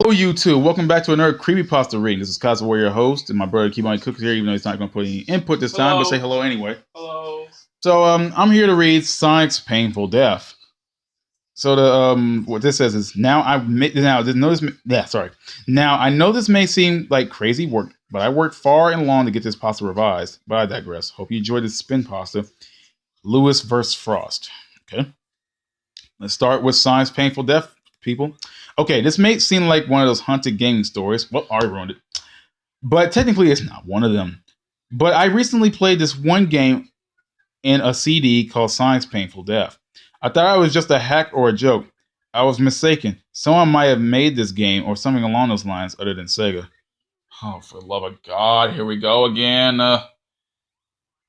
Hello, YouTube. Welcome back to another Creepypasta reading. This is Casa Warrior host, and my brother Keep On Cooks here, even though he's not going to put any input this time, but say hello anyway. Hello. So, I'm here to read Sonic's Painful Death. So what this says is now I know this may seem like crazy work, but I worked far and long to get this pasta revised. But I digress. Hope you enjoyed this spin pasta. Lewis vs. Frost. Okay. Let's start with Sonic's Painful Death, people. Okay, this may seem like one of those haunted gaming stories. Well, I ruined it. But technically, it's not one of them. But I recently played this one game in a CD called Sonic's Painful Death. I thought it was just a hack or a joke. I was mistaken. Someone might have made this game or something along those lines other than Sega. Oh, for the love of God, here we go again.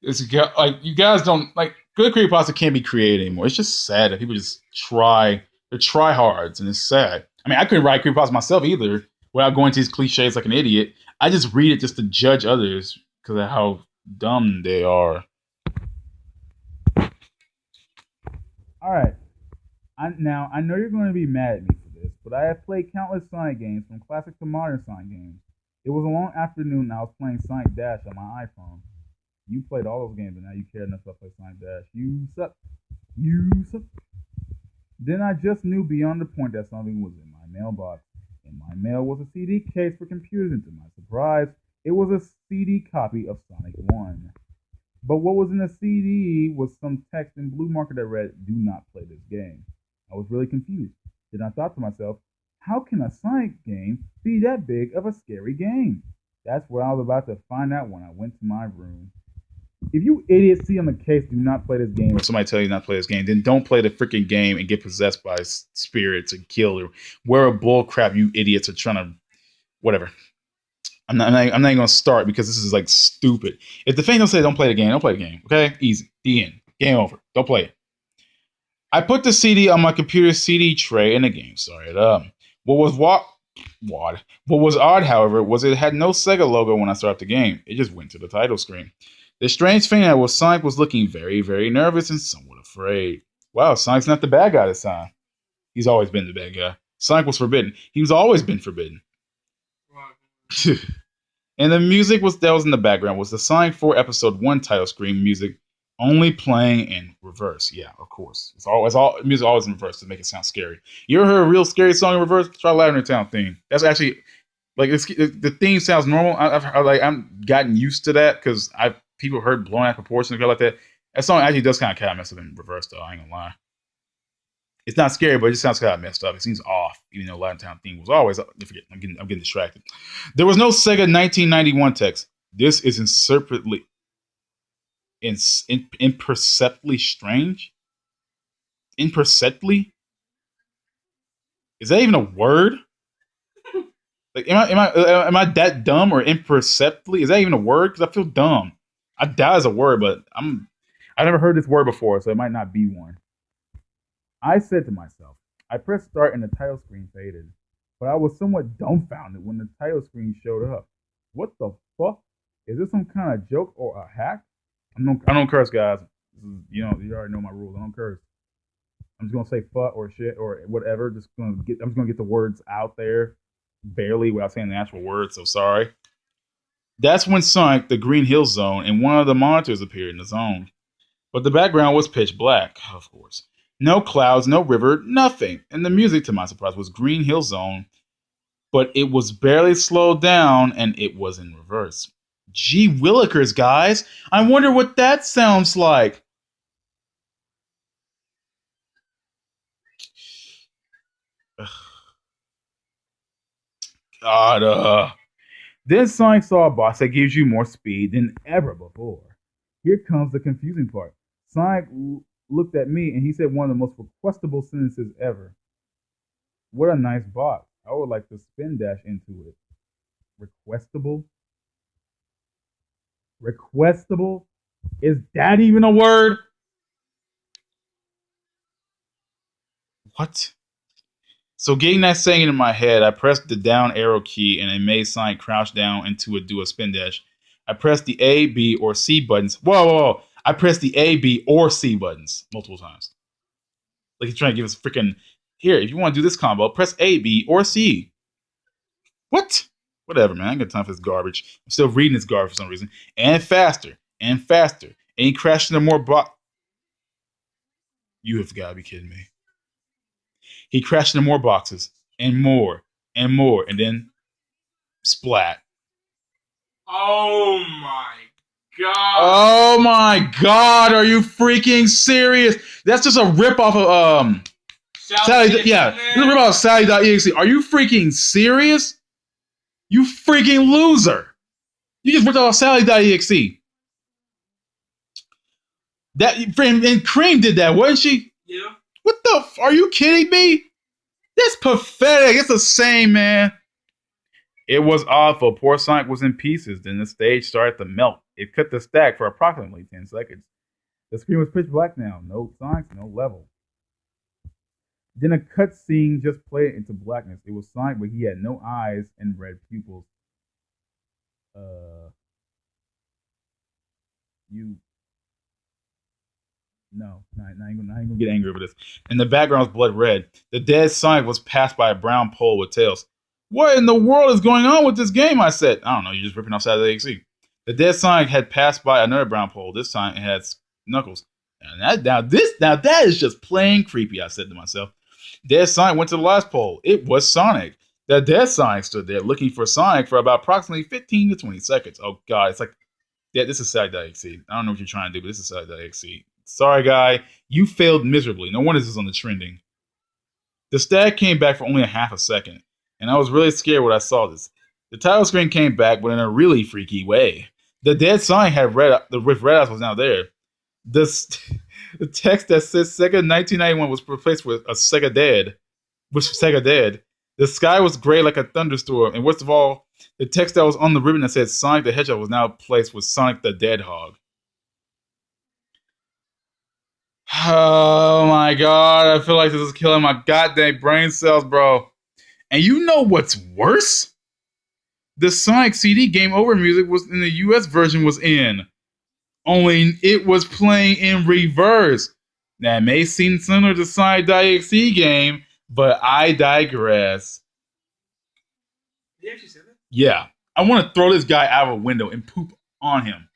You guys don't like good creepypasta can't be created anymore. It's just sad that people just try. They're tryhards, and it's sad. I mean, I couldn't write creepypasta myself either without going to these cliches like an idiot. I just read it just to judge others because of how dumb they are. All right. I know you're going to be mad at me for this, but I have played countless Sonic games, from classic to modern Sonic games. It was a long afternoon and I was playing Sonic Dash on my iPhone. You played all those games, and now you care enough to play Sonic Dash. You suck. You suck. Then I just knew beyond the point that something was in my mailbox. In my mail was a CD case for computers, and to my surprise, it was a CD copy of Sonic 1. But what was in the CD was some text in blue marker that read, "Do not play this game." I was really confused. Then I thought to myself, how can a Sonic game be that big of a scary game? That's what I was about to find out when I went to my room. If you idiots see on the case, "Do not play this game," or somebody tell you not to play this game, then don't play the freaking game and get possessed by spirits and killed, or where bull crap you idiots are trying to, whatever. I'm not going to start because this is like stupid. If the fan don't say don't play the game, don't play the game. Okay, easy. The end. Game over. Don't play it. I put the CD on my computer CD tray and the game started up. What was odd, however, was it had no Sega logo when I started the game. It just went to the title screen. The strange thing was Sonic was looking very, very nervous and somewhat afraid. Wow, Sonic's not the bad guy this time. He's always been the bad guy. Sonic was forbidden. He's always been forbidden. And the music that was in the background was the Sonic 4 Episode 1 title screen music, only playing in reverse. Yeah, of course. It's all music always in reverse to make it sound scary. You ever heard a real scary song in reverse? Try Lavender Town theme. That's actually like the theme sounds normal. I'm gotten used to that because people heard blown out proportion and stuff like that. That song actually does kind of mess up in reverse though. I ain't gonna lie. It's not scary, but it just sounds kind of messed up. It seems off, even though Latin Town theme was always. I'm getting distracted. There was no Sega 1991 text. This is imperceptibly strange. Imperceptibly? Is that even a word? Like, am I that dumb or imperceptibly? Is that even a word? Because I feel dumb. I doubt it's a word, but I never heard this word before, so it might not be one. I said to myself, I pressed start and the title screen faded, but I was somewhat dumbfounded when the title screen showed up. What the fuck? Is this some kind of joke or a hack? I don't curse, guys. You already know my rules. I don't curse. I'm just gonna say fuck or shit or whatever. I'm just gonna get the words out there barely without saying the actual words. So sorry. That's when Sonic, the Green Hill Zone, and one of the monitors appeared in the zone. But the background was pitch black, of course. No clouds, no river, nothing. And the music, to my surprise, was Green Hill Zone, but it was barely slowed down and it was in reverse. Gee willikers, guys. I wonder what that sounds like. God, Then Sonic saw a boss that gives you more speed than ever before. Here comes the confusing part. Sonic looked at me and he said one of the most requestable sentences ever. What a nice box. I would like to spin dash into it. Requestable? Requestable? Is that even a word? What? So getting that saying in my head, I pressed the down arrow key and it made Sonic crouch down into do a spin dash. I pressed the A, B, or C buttons. Whoa. I pressed the A, B, or C buttons multiple times. Like he's trying to give us freaking, here, if you want to do this combo, press A, B, or C. What? Whatever, man. I ain't got time for this garbage. I'm still reading this garbage for some reason. And faster. And faster. And he crashed into more box. You have got to be kidding me. He crashed into more boxes. And more. And more. And then splat. Oh my god. Oh my god, are you freaking serious? That's just a ripoff of Sally. Yeah, this is a ripoff of Sally.exe. Are you freaking serious? You freaking loser. You just ripped off Sally.exe. That and Cream did that, wasn't she? Yeah. What the are you kidding me? That's pathetic. It's the same, man. It was awful. Poor Sonic was in pieces. Then the stage started to melt. It cut the stack for approximately 10 seconds. The screen was pitch black now. No Sonic, no level. Then a cutscene just played into blackness. It was Sonic, but he had no eyes and red pupils. You. No, not even gonna get angry over this. In the background was blood red. The dead Sonic was passed by a brown pole with tails. What in the world is going on with this game? I said. I don't know. You're just ripping off Saturday XE. The dead Sonic had passed by another brown pole. This time it had Knuckles. And now that is just plain creepy. I said to myself. Dead Sonic went to the last pole. It was Sonic. The dead Sonic stood there looking for Sonic for about approximately 15 to 20 seconds. Oh god, it's like, yeah, this is Sag.exe. I don't know what you're trying to do, but this is Sag.exe. Sorry, guy. You failed miserably. No wonder this is on the trending. The stag came back for only a half a second, and I was really scared when I saw this. The title screen came back, but in a really freaky way. The dead sign had with red eyes was now there. The text that says Sega 1991 was replaced with a Sega Dead, which was Sega Dead. The sky was gray like a thunderstorm, and worst of all, the text that was on the ribbon that said Sonic the Hedgehog was now placed with Sonic the Dead Hog. Oh my god, I feel like this is killing my goddamn brain cells, bro. And you know what's worse? The Sonic CD Game Over music was in the US version was in. Only it was playing in reverse. That may seem similar to Sonic.exe game, but I digress. Did you actually say that? Yeah. I want to throw this guy out of a window and poop on him.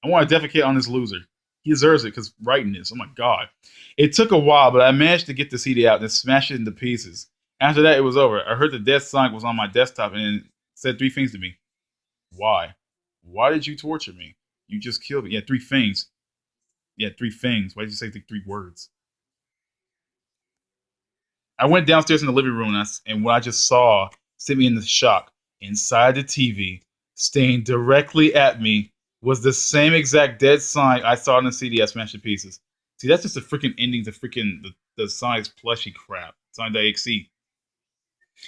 I want to defecate on this loser. He deserves it because writing this. Oh my god. It took a while, but I managed to get the CD out and smash it into pieces. After that, it was over. I heard the Death Sonic was on my desktop and it said 3 things to me. Why? Why did you torture me? You just killed me. Yeah, 3 things. Yeah, 3 things. Why did you say 3 words? I went downstairs in the living room and what I just saw sent me into shock. Inside the TV, staring directly at me, was the same exact dead Sonic I saw in the CD I smashed to pieces. See, that's just the freaking ending to freaking the Sonic's plushy crap. Sonic.exe.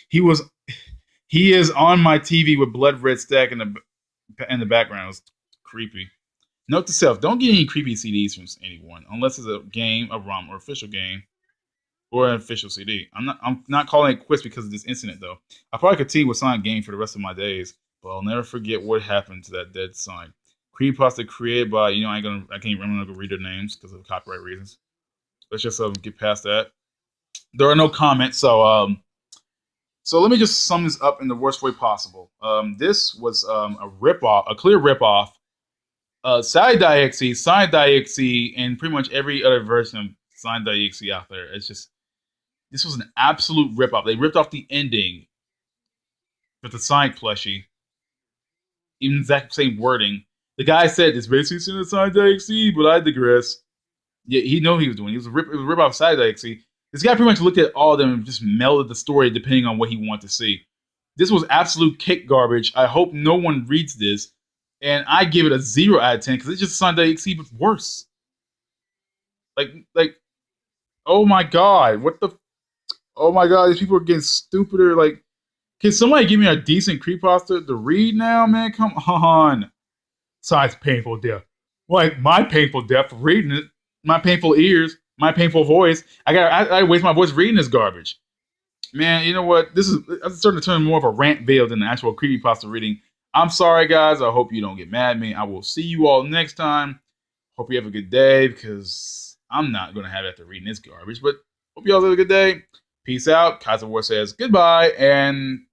He is on my TV with blood red stack in the background. It was creepy. Note to self: don't get any creepy CDs from anyone unless it's a game, a ROM, or official game, or an official CD. I'm not calling it quits because of this incident though. I'll probably continue with Sonic game for the rest of my days, but I'll never forget what happened to that dead Sonic. Creepypasta created by I can't remember to read their names because of copyright reasons. Let's just get past that. There are no comments, so let me just sum this up in the worst way possible. This was a ripoff, a clear ripoff. Side.exe, Side.exe, and pretty much every other version of Side.exe out there. It's just, this was an absolute ripoff. They ripped off the ending with the Sonic plushie, even exact same wording. The guy said it's basically similar to Side.exe, but I digress. Yeah, he knew what he was doing. It was a ripoff of Side.exe. This guy pretty much looked at all of them and just melded the story depending on what he wanted to see. This was absolute cake garbage. I hope no one reads this. And I give it a 0 out of 10 because it's just Sonic.exe but worse. Like, oh my god, what the? Oh my god, these people are getting stupider. Like, can somebody give me a decent creepypasta to read now, man? Come on. Besides painful death, like my painful death reading it, my painful ears, my painful voice. I waste my voice reading this garbage. Man, you know what? I'm starting to turn more of a rant video than an actual creepypasta reading. I'm sorry, guys. I hope you don't get mad at me. I will see you all next time. Hope you have a good day because I'm not going to have it after reading this garbage. But hope you all have a good day. Peace out. Kaiser War says goodbye and